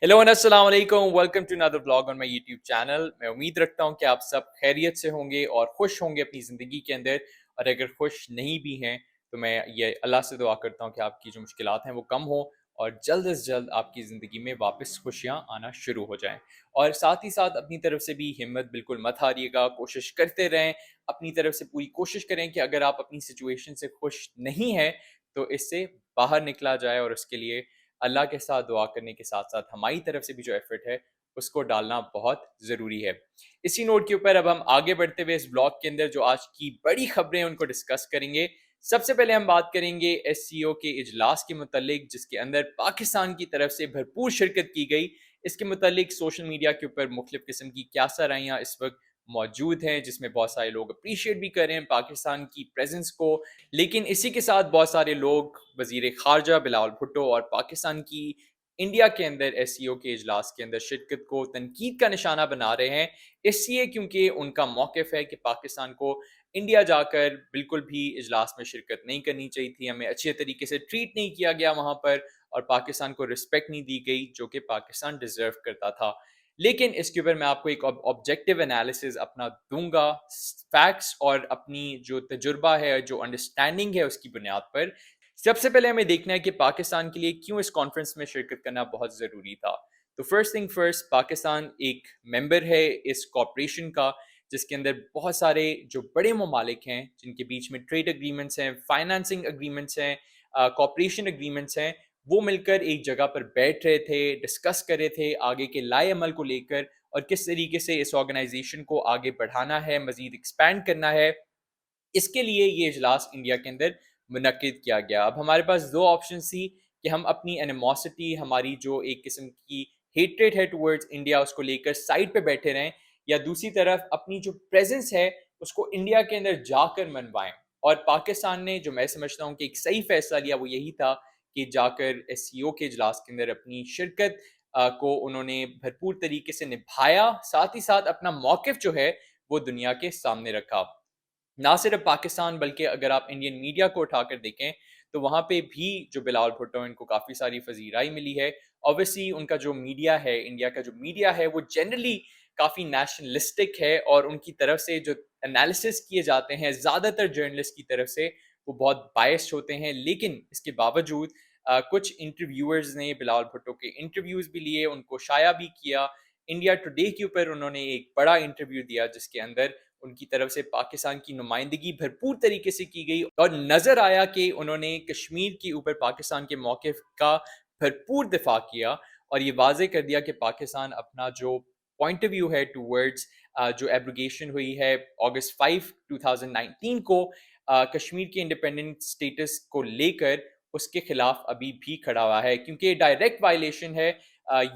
Hello अस्सलाम वालेकुम, welcome to another vlog on my YouTube channel. मैं उम्मीद रखता हूँ कि आप सब खैरियत से होंगे और खुश होंगे अपनी ज़िंदगी के अंदर। और अगर खुश नहीं भी हैं तो मैं ये अल्लाह से दुआ करता हूँ कि आपकी जो मुश्किलात हैं वो कम हो और जल्द से जल्द आपकी ज़िंदगी में वापस खुशियाँ आना शुरू हो जाएं। और साथ ही साथ अपनी तरफ से भी हिम्मत बिल्कुल मत हारिएगा, कोशिश करते रहें। अपनी तरफ से पूरी कोशिश करें कि अगर आप अपनी सिचुएशन से खुश नहीं हैं तो इससे बाहर निकला जाए, और उसके लिए अल्लाह के साथ दुआ करने के साथ साथ हमारी तरफ से भी जो एफर्ट है उसको डालना बहुत ज़रूरी है। इसी नोट के ऊपर अब हम आगे बढ़ते हुए इस ब्लॉग के अंदर जो आज की बड़ी खबरें उनको डिस्कस करेंगे। सबसे पहले हम बात करेंगे एससीओ के इजलास के मुतालिक, जिसके अंदर पाकिस्तान की तरफ से भरपूर शिरकत की गई। इसके मुतालिक सोशल मीडिया के ऊपर मुख्तलिफ किस्म की क्या सराहियाँ इस वक्त मौजूद हैं, जिसमें बहुत सारे लोग अप्रीशिएट भी कर रहे हैं पाकिस्तान की प्रेजेंस को। लेकिन इसी के साथ बहुत सारे लोग वजीर खारजा बिलावल भुट्टो और पाकिस्तान की इंडिया के अंदर एससीओ के इजलास के अंदर शिरकत को तनकीद का निशाना बना रहे हैं। इसलिए क्योंकि उनका मौक़िफ़ है कि पाकिस्तान को इंडिया जाकर बिल्कुल भी इजलास में शिरकत नहीं करनी चाहिए थी, हमें अच्छे तरीके से ट्रीट नहीं किया गया वहाँ पर, और पाकिस्तान को रिस्पेक्ट नहीं दी गई जो कि पाकिस्तान डिज़र्व करता था। लेकिन इसके ऊपर मैं आपको एक ऑब्जेक्टिव एनालिसिस अपना दूंगा, फैक्ट्स और अपनी जो तजुर्बा है, जो अंडरस्टैंडिंग है, उसकी बुनियाद पर। सबसे पहले हमें देखना है कि पाकिस्तान के लिए क्यों इस कॉन्फ्रेंस में शिरकत करना बहुत ज़रूरी था। तो फर्स्ट थिंग फर्स्ट, पाकिस्तान एक मेंबर है इस कॉरपोरेशन का, जिसके अंदर बहुत सारे जो बड़े ममालिक हैं, जिनके बीच में ट्रेड एग्रीमेंट्स हैं, फाइनेंसिंग एग्रीमेंट्स हैं, कॉपरेशन एग्रीमेंट्स हैं, वो मिलकर एक जगह पर बैठ रहे थे, डिस्कस कर रहे थे आगे के लाए अमल को लेकर, और किस तरीके से इस ऑर्गेनाइजेशन को आगे बढ़ाना है, मजीद एक्सपैंड करना है। इसके लिए ये इजलास इंडिया के अंदर मुनक्किद किया गया। अब हमारे पास दो ऑप्शन थी कि हम अपनी एनिमोसिटी, हमारी जो एक किस्म की हेट्रेड है टुवर्ड्स इंडिया, उसको लेकर साइड पे बैठे रहें, या दूसरी तरफ अपनी जो प्रेजेंस है उसको इंडिया के अंदर जाकर मनवाएं। और पाकिस्तान ने, जो मैं समझता हूँ कि एक सही फैसला लिया, वो यही था कि जाकर एससीओ के इजलास के अंदर अपनी शिरकत को उन्होंने भरपूर तरीके से निभाया, साथ ही साथ अपना मौक़िफ़ जो है वो दुनिया के सामने रखा। ना सिर्फ पाकिस्तान, बल्कि अगर आप इंडियन मीडिया को उठाकर देखें तो वहाँ पे भी जो बिलावल भुट्टो, इनको काफ़ी सारी फजीराई मिली है। ऑब्वियसली उनका जो मीडिया है, इंडिया का जो मीडिया है, वो जनरली काफ़ी नेशनलिस्टिक है, और उनकी तरफ से जो एनालिसिस किए जाते हैं ज़्यादातर जर्नलिस्ट की तरफ से, वो बहुत बायस्ड होते हैं। लेकिन इसके बावजूद कुछ इंटरव्यूअर्स ने बिलावल भुट्टो के इंटरव्यूज़ भी लिए, उनको शाया भी किया। इंडिया टुडे के ऊपर उन्होंने एक बड़ा इंटरव्यू दिया, जिसके अंदर उनकी तरफ से पाकिस्तान की नुमाइंदगी भरपूर तरीके से की गई, और नज़र आया कि उन्होंने कश्मीर के ऊपर पाकिस्तान के मौक़िफ़ का भरपूर दिफा किया, और ये वाज़े कर दिया कि पाकिस्तान अपना जो पॉइंट ऑफ व्यू है टूवर्ड्स जो एब्रोगेशन हुई है अगस्त 5 2019 को, कश्मीर के इंडिपेंडेंट स्टेटस को लेकर, उसके खिलाफ अभी भी खड़ा हुआ है, क्योंकि डायरेक्ट वायलेशन है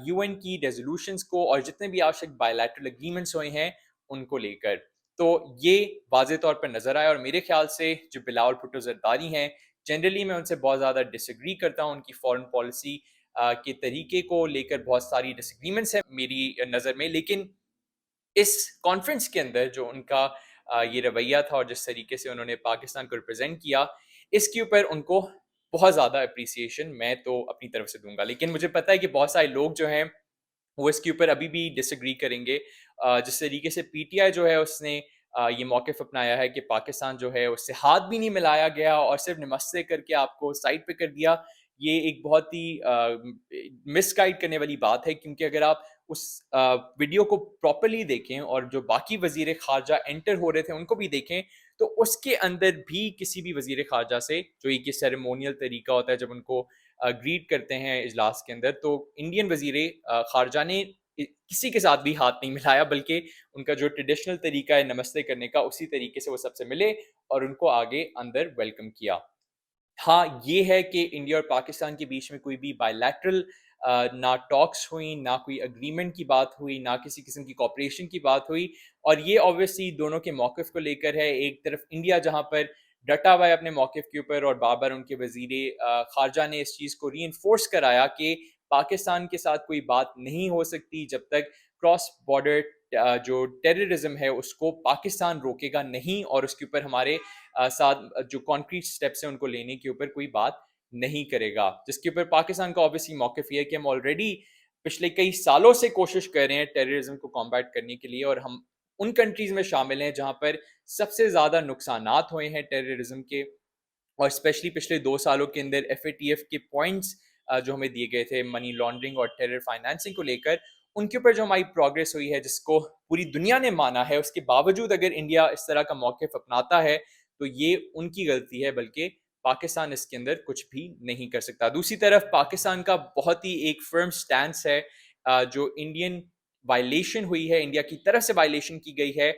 यूएन की रेजोल्यूशंस को और जितने भी आवश्यक बायलैटरल एग्रीमेंट्स हुए हैं उनको लेकर। तो ये वाज़े तौर पर नज़र आया, और मेरे ख्याल से जो बिलावल भुट्टो ज़रदारी हैं, जनरली मैं उनसे बहुत ज़्यादा डिसएग्री करता हूँ। उनकी फॉरेन पॉलिसी के तरीके को लेकर बहुत सारी डिसएग्रीमेंट्स हैं मेरी नज़र में। लेकिन इस कॉन्फ्रेंस के अंदर जो उनका ये रवैया था और जिस तरीके से उन्होंने पाकिस्तान को रिप्रेजेंट किया, इसके ऊपर उनको बहुत ज़्यादा अप्रिसिएशन मैं तो अपनी तरफ से दूंगा। लेकिन मुझे पता है कि बहुत सारे लोग जो हैं वो इसके ऊपर अभी भी डिसएग्री करेंगे। जिस तरीके से पीटीआई जो है उसने ये मौक़िफ़ अपनाया है कि पाकिस्तान जो है उससे हाथ भी नहीं मिलाया गया और सिर्फ नमस्ते करके आपको साइड पे कर दिया, ये एक बहुत ही मिसगाइड करने वाली बात है। क्योंकि अगर आप उस वीडियो को प्रॉपर्ली देखें और जो बाकी वज़ीर ख़ारजा एंटर हो रहे थे उनको भी देखें, तो उसके अंदर भी किसी भी वज़ीर ख़ारजा से, जो एक सेरेमोनियल तरीका होता है जब उनको ग्रीट करते हैं इजलास के अंदर, तो इंडियन वज़ीर ख़ारजा ने किसी के साथ भी हाथ नहीं मिलाया, बल्कि उनका जो ट्रेडिशनल तरीका है नमस्ते करने का, उसी तरीके से वो सबसे मिले और उनको आगे अंदर वेलकम किया। हाँ, ये है कि इंडिया और पाकिस्तान के बीच में कोई भी बायलैटरल ना टॉक्स हुई, ना कोई एग्रीमेंट की बात हुई, ना किसी किस्म की कोऑपरेशन की बात हुई, और ये ऑब्वियसली दोनों के मौक़िफ़ को लेकर है। एक तरफ इंडिया जहाँ पर डटा हुआ है अपने मौक़िफ़ के ऊपर, और बार-बार उनके वज़ीर ख़ारजा ने इस चीज़ को रीइंफोर्स कराया कि पाकिस्तान के साथ कोई बात नहीं हो सकती जब तक क्रॉस बॉर्डर जो टेररिज़्म है उसको पाकिस्तान रोकेगा नहीं, और उसके ऊपर हमारे साथ जो कॉन्क्रीट स्टेप्स हैं उनको लेने के ऊपर कोई बात नहीं करेगा। जिसके ऊपर पाकिस्तान का ऑब्वियसली मौक़िफ़ ये है कि हम ऑलरेडी पिछले कई सालों से कोशिश कर रहे हैं टेररिज्म को कॉम्बैट करने के लिए, और हम उन कंट्रीज में शामिल हैं जहां पर सबसे ज़्यादा नुकसानात हुए हैं टेररिज्म के। और स्पेशली पिछले 2 सालों के अंदर FATF के पॉइंट्स जो हमें दिए गए थे मनी लॉन्ड्रिंग और टेरर फाइनेंसिंग को लेकर, उनके ऊपर जो हमारी प्रोग्रेस हुई है जिसको पूरी दुनिया ने माना है, उसके बावजूद अगर इंडिया इस तरह का मौक़िफ़ अपनाता है तो ये उनकी गलती है, बल्कि पाकिस्तान इसके अंदर कुछ भी नहीं कर सकता। दूसरी तरफ पाकिस्तान का बहुत ही एक फर्म स्टैंस है, जो इंडियन वायलेशन हुई है, इंडिया की तरफ से वायलेशन की गई है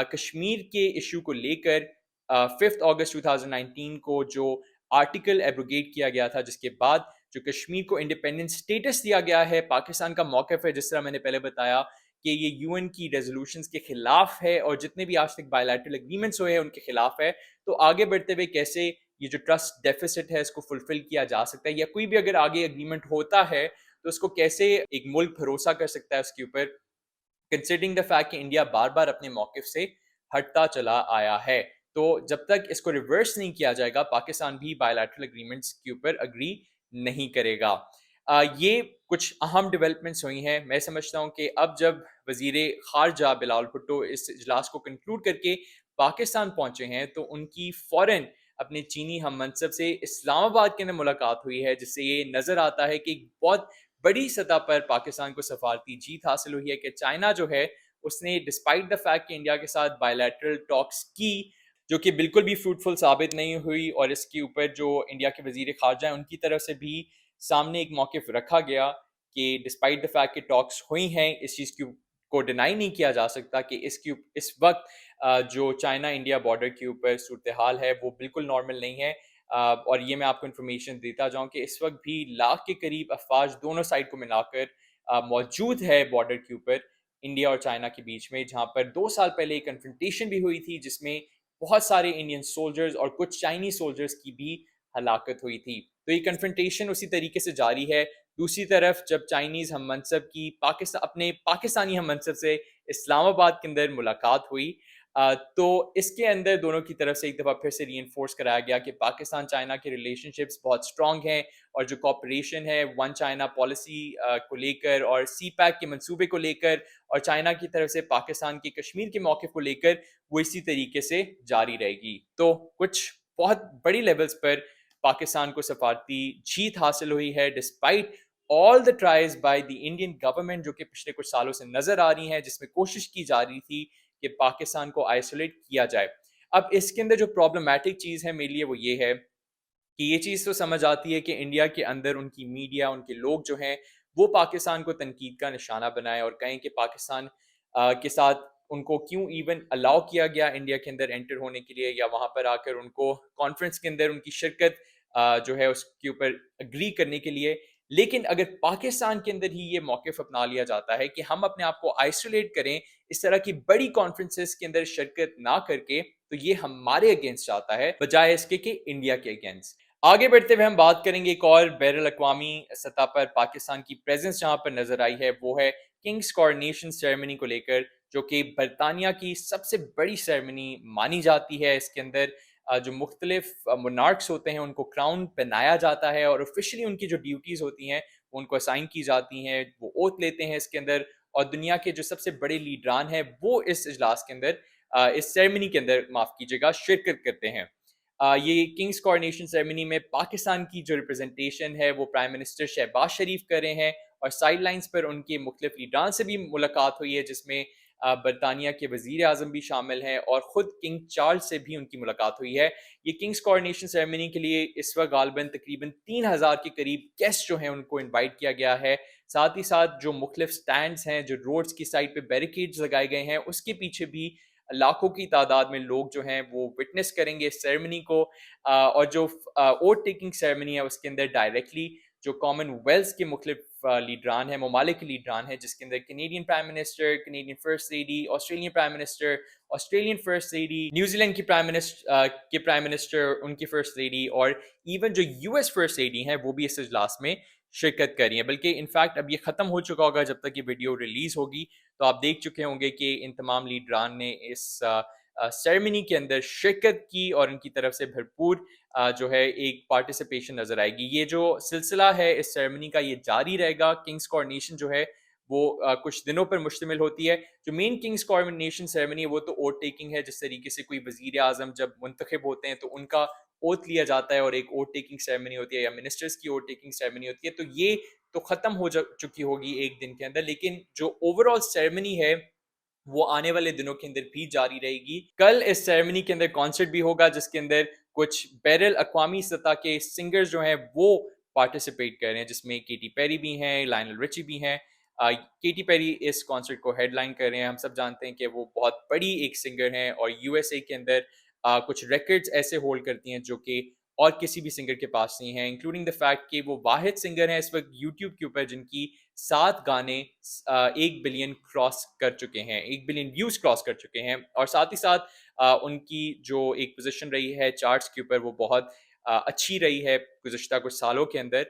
कश्मीर के इशू को लेकर। 5 अगस्त 2019 को जो आर्टिकल एब्रोगेट किया गया था, जिसके बाद जो कश्मीर को इंडिपेंडेंट स्टेटस दिया गया है, पाकिस्तान का मौक़िफ़ है जिस तरह मैंने पहले बताया कि ये यूएन की रेजोल्यूशंस के खिलाफ है और जितने भी आज तक बायलैटरल एग्रीमेंट्स हुए हैं उनके खिलाफ है। तो आगे बढ़ते हुए कैसे ये जो ट्रस्ट डेफिसिट है इसको फुलफिल किया जा सकता है, या कोई भी अगर आगे एग्रीमेंट होता है तो उसको कैसे एक मुल्क भरोसा कर सकता है उसके ऊपर, कंसिडरिंग द फैक्ट कि इंडिया बार बार अपने मौक़िफ़ से हटता चला आया है। तो जब तक इसको रिवर्स नहीं किया जाएगा पाकिस्तान भी बायलैटरल एग्रीमेंट्स के ऊपर अग्री नहीं करेगा। ये कुछ अहम डेवलपमेंट्स हुई हैं। मैं समझता हूँ कि अब जब वज़ीर ख़ारजा बिलावल भुट्टो इस इजलास को कंक्लूड करके पाकिस्तान पहुँचे हैं तो उनकी फ़ौरन अपने चीनी हम मनसब से इस्लामाबाद के अंदर मुलाकात हुई है, जिससे ये नज़र आता है कि बहुत बड़ी सतह पर पाकिस्तान को सफारती जीत हासिल हुई है कि चाइना जो है उसने डिस्पाइट द फैक्ट कि इंडिया के साथ बायलैटरल टॉक्स की, जो कि बिल्कुल भी फ्रूटफुल साबित नहीं हुई, और इसके ऊपर जो इंडिया के वजीर खारजा हैं उनकी तरफ से भी सामने एक मौक़िफ़ रखा गया कि डिस्पाइट द फैक्ट कि टॉक्स हुई हैं, इस चीज़ को डिनाई नहीं किया जा सकता कि इस वक्त जो चाइना इंडिया बॉर्डर के ऊपर सूरत हाल है वो बिल्कुल नॉर्मल नहीं है। और ये मैं आपको इन्फॉर्मेशन देता जाऊँ कि इस वक्त भी लाख के करीब अफवाज दोनों साइड को मिलाकर मौजूद है बॉर्डर के ऊपर इंडिया और चाइना के बीच में, जहाँ पर 2 साल पहले एक कन्फ्रंटेशन भी हुई थी जिसमें बहुत सारे इंडियन सोल्जर्स और कुछ चाइनीज सोल्जर्स की भी हलाकत हुई थी। तो ये कन्फ्रंटेशन उसी तरीके से जारी है। दूसरी तरफ जब चाइनीज हम मनसब की अपने पाकिस्तानी हम मनसब से इस्लामाबाद के अंदर मुलाकात हुई, तो इसके अंदर दोनों की तरफ से एक दफ़ा फिर से रीइंफोर्स कराया गया कि पाकिस्तान चाइना के रिलेशनशिप्स बहुत स्ट्रॉन्ग हैं, और जो कॉपरेशन है वन चाइना पॉलिसी को लेकर और CPEC के मंसूबे को लेकर और चाइना की तरफ से पाकिस्तान के कश्मीर के मौक़िफ़ को लेकर वो इसी तरीके से जारी रहेगी। तो कुछ बहुत बड़ी लेवल्स पर पाकिस्तान को सफारती जीत हासिल हुई है despite all the tries by the Indian government, जो कि पिछले कुछ सालों से नज़र आ रही हैं, जिसमें कोशिश की जा रही थी कि पाकिस्तान को आइसोलेट किया जाए। अब इसके अंदर जो प्रॉब्लमैटिक चीज़ है मेरे लिए वो ये है कि ये चीज़ तो समझ आती है कि इंडिया के अंदर उनकी मीडिया, उनके लोग जो हैं वो पाकिस्तान को तनकीद का निशाना बनाएं और कहें कि पाकिस्तान के साथ उनको क्यों इवन अलाउ किया गया इंडिया के अंदर एंटर होने के लिए, या वहाँ पर आकर उनको कॉन्फ्रेंस के अंदर उनकी शिरकत जो है उसके ऊपर अग्री करने के लिए। लेकिन अगर पाकिस्तान के अंदर ही ये मौक़िफ़ अपना लिया जाता है कि हम अपने आप को आइसोलेट करें, इस तरह की बड़ी कॉन्फ्रेंसेस के अंदर शिरकत ना करके, तो ये हमारे अगेंस्ट जाता है बजाय इसके कि इंडिया के अगेंस्ट। आगे बढ़ते हुए हम बात करेंगे एक और बैरुल अक़वामी सतह पर पाकिस्तान की प्रेजेंस जहाँ पर नजर आई है, वो है किंग्स कॉरोनेशन सेरेमनी को लेकर, जो कि बरतानिया की सबसे बड़ी सेरेमनी मानी जाती है। इसके अंदर जो मुख्तलिफ मोनार्क्स होते हैं उनको क्राउन पहनाया जाता है और ऑफिशियली उनकी जो ड्यूटीज़ होती हैं वो उनको असाइन की जाती हैं, वो ओथ लेते हैं इसके अंदर, और दुनिया के जो सबसे बड़े लीडरान हैं वो इस इजलास के अंदर इस सेरेमनी के अंदर माफ़ कीजिएगा शिरकत करते हैं। ये किंग्स कॉरोनेशन सेरेमनी में पाकिस्तान की जो रिप्रेजेंटेशन है वो प्राइम मिनिस्टर शहबाज शरीफ कर रहे हैं, और साइड लाइन्स पर उनके मुख्तलिफ लीडरान से भी मुलाकात हुई है, जिसमें बरतानिया के वजीर आज़म भी शामिल हैं और ख़ुद किंग चार्ल्स से भी उनकी मुलाकात हुई है। ये किंग्स कॉरोनेशन सेरेमनी के लिए इस वक्त गालबन तकरीबन 3000 के करीब गेस्ट जो हैं उनको इन्वाइट किया गया है। साथ ही साथ जो मुख्तलिफ स्टैंड्स हैं, जो रोड्स की साइड पे बैरिकेड्स लगाए गए हैं, उसके पीछे भी लाखों की तादाद में लोग जो हैं वो विटनेस करेंगे इस सेरेमनी को। और जो ओथ टेकिंग सेरेमनी है उसके अंदर डायरेक्टली जो कॉमनवेल्थ के मुख्तलिफ लीडरान हैं, ममालिक के लीडरान हैं, जिसके अंदर Canadian prime minister, Canadian first lady, Australian prime minister, Australian first lady, New Zealand की प्राइम मिनिस्टर, उनकी फर्स्ट लेडी, और इवन जो US फर्स्ट लेडी हैं वो भी इस इजलास में शिरकत कर रही हैं। बल्कि इनफैक्ट अब ये ख़त्म हो चुका होगा जब तक ये वीडियो रिलीज़ होगी, तो आप देख चुके होंगे कि इन तमाम लीडरान ने इस सेरेमनी के अंदर शिरकत की और उनकी तरफ से भरपूर जो है एक पार्टिसिपेशन नज़र आएगी। ये जो सिलसिला है इस सेरेमनी का ये जारी रहेगा। किंग्स कॉरोनेशन जो है वो कुछ दिनों पर मुश्तमिल होती है। जो मेन किंग्स कॉरोनेशन सेरेमनी है वो तो ओथ टेकिंग है, जिस तरीके से कोई वज़ीर आज़म जब मुंतखब होते हैं तो उनका ओथ लिया जाता है और एक ओथ टेकिंग सेरेमनी होती है या मिनिस्टर्स की ओथ टेकिंग सेरेमनी होती है, तो ये तो ख़त्म हो चुकी होगी एक दिन के अंदर। लेकिन जो ओवरऑल सेरेमनी है वो आने वाले दिनों के अंदर भी जारी रहेगी। कल इस सेरेमनी के अंदर कॉन्सर्ट भी होगा जिसके अंदर कुछ बैरल अक़वामी सतह के सिंगर्स जो हैं वो पार्टिसिपेट कर रहे हैं, जिसमें केटी पेरी भी हैं, लायनल रिची भी हैं। केटी पेरी इस कॉन्सर्ट को हेडलाइन कर रहे हैं। हम सब जानते हैं कि वो बहुत बड़ी एक सिंगर हैं और यूएसए के अंदर कुछ रिकॉर्ड्स ऐसे होल्ड करती हैं जो कि और किसी भी सिंगर के पास नहीं है, इंक्लूडिंग द फैक्ट कि वो वाहिद सिंगर हैं इस वक्त यूट्यूब के ऊपर जिनकी 7 गाने 1 बिलियन क्रॉस कर चुके हैं, 1 बिलियन व्यूज क्रॉस कर चुके हैं। और साथ ही साथ उनकी जो एक पोजीशन रही है चार्ट्स के ऊपर वो बहुत अच्छी रही है गुज़श्ता कुछ सालों के अंदर।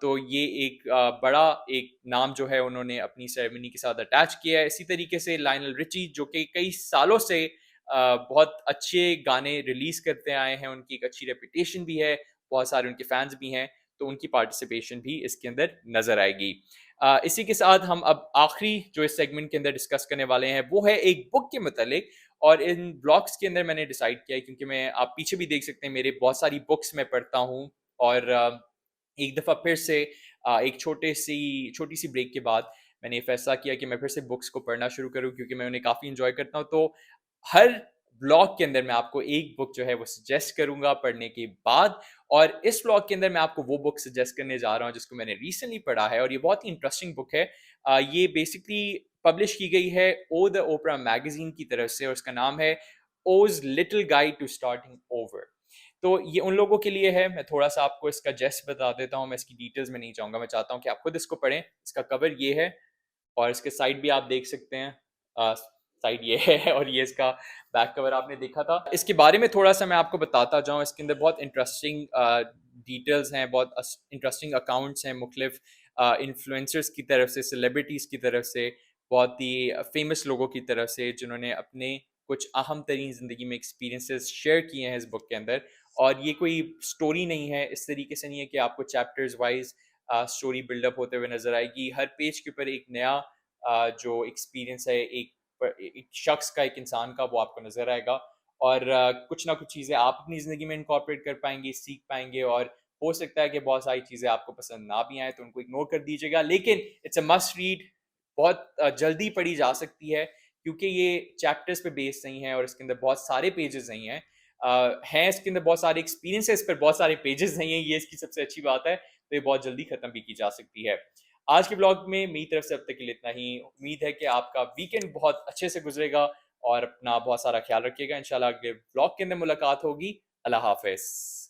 तो ये एक बड़ा एक नाम जो है उन्होंने अपनी सेरेमनी के साथ अटैच किया है। इसी तरीके से लायनल रिची जो कि कई सालों से बहुत अच्छे गाने रिलीज़ करते आए हैं, उनकी एक अच्छी रेपुटेशन भी है, बहुत सारे उनके फैंस भी हैं, तो उनकी पार्टिसिपेशन भी इसके अंदर नज़र आएगी। इसी के साथ हम अब आखिरी जो इस सेगमेंट के अंदर डिस्कस करने वाले हैं वो है एक बुक के मुतालिक। और इन ब्लॉग्स के अंदर मैंने डिसाइड किया है, क्योंकि मैं आप पीछे भी देख सकते हैं मेरे बहुत सारी बुक्स मैं पढ़ता हूँ और एक दफ़ा फिर से एक छोटी सी ब्रेक के बाद मैंने ये फैसला किया कि मैं फिर से बुक्स को पढ़ना शुरू करूँ, क्योंकि मैं उन्हें काफ़ी इंजॉय करता हूँ। तो हर ब्लॉग के अंदर मैं आपको एक बुक जो है वो सजेस्ट करूंगा पढ़ने के बाद। और इस ब्लॉग के अंदर मैं आपको वो बुक सजेस्ट करने जा रहा हूँ जिसको मैंने रिसेंटली पढ़ा है और ये बहुत ही इंटरेस्टिंग बुक है। ये बेसिकली पब्लिश की गई है ओ द ओपरा मैगजीन की तरफ से और उसका नाम है Oz little guide to starting over. तो ये उन लोगों के लिए है। मैं थोड़ा सा आपको इसका जस्ट बता देता हूँ, मैं इसकी डिटेल्स में नहीं चाहूँगा, मैं चाहता हूँ कि आप खुद इसको पढ़ें। इसका कवर ये है और इसके साइड भी आप देख सकते हैं। साइड ये है और ये इसका बैक कवर आपने देखा था। इसके बारे में थोड़ा सा मैं आपको बताता जाऊँ। इसके अंदर बहुत इंटरेस्टिंग डिटेल्स हैं, बहुत इंटरेस्टिंग अकाउंट्स हैं मुख्तलिफ इन्फ्लुएंसर्स की तरफ से, सेलिब्रिटीज़ की तरफ से, बहुत ही फेमस लोगों की तरफ से जिन्होंने अपने कुछ अहम तरीन ज़िंदगी में एक्सपीरियंसेस शेयर किए हैं इस बुक के अंदर। और ये कोई स्टोरी नहीं है, इस तरीके से नहीं है कि आपको चैप्टर्स वाइज स्टोरी बिल्डअप होते हुए नजर आएगी। हर पेज के ऊपर एक नया जो एक्सपीरियंस है एक शख्स का, एक इंसान का, वो आपको नजर आएगा। और कुछ ना कुछ चीज़ें आप अपनी ज़िंदगी में इनकॉर्पोरेट कर पाएंगे, सीख पाएंगे। और हो सकता है कि बहुत सारी चीज़ें आपको पसंद ना भी आए तो उनको इग्नोर कर दीजिएगा, लेकिन इट्स अ मस्ट रीड। बहुत जल्दी पढ़ी जा सकती है क्योंकि ये चैप्टर्स पे बेस्ड नहीं है और इसके अंदर बहुत सारे पेजेस नहीं हैं। हैं इसके अंदर बहुत सारे एक्सपीरियंसेस पर बहुत सारे पेजेस नहीं हैं, ये इसकी सबसे अच्छी बात है। तो ये बहुत जल्दी ख़त्म भी की जा सकती है। आज के ब्लॉग में मेरी तरफ से अब तक के लिए इतना ही। उम्मीद है कि आपका वीकेंड बहुत अच्छे से गुजरेगा और अपना बहुत सारा ख्याल रखिएगा। इंशाल्लाह अगले ब्लॉग के अंदर मुलाकात होगी। अल्लाह हाफ़िज़।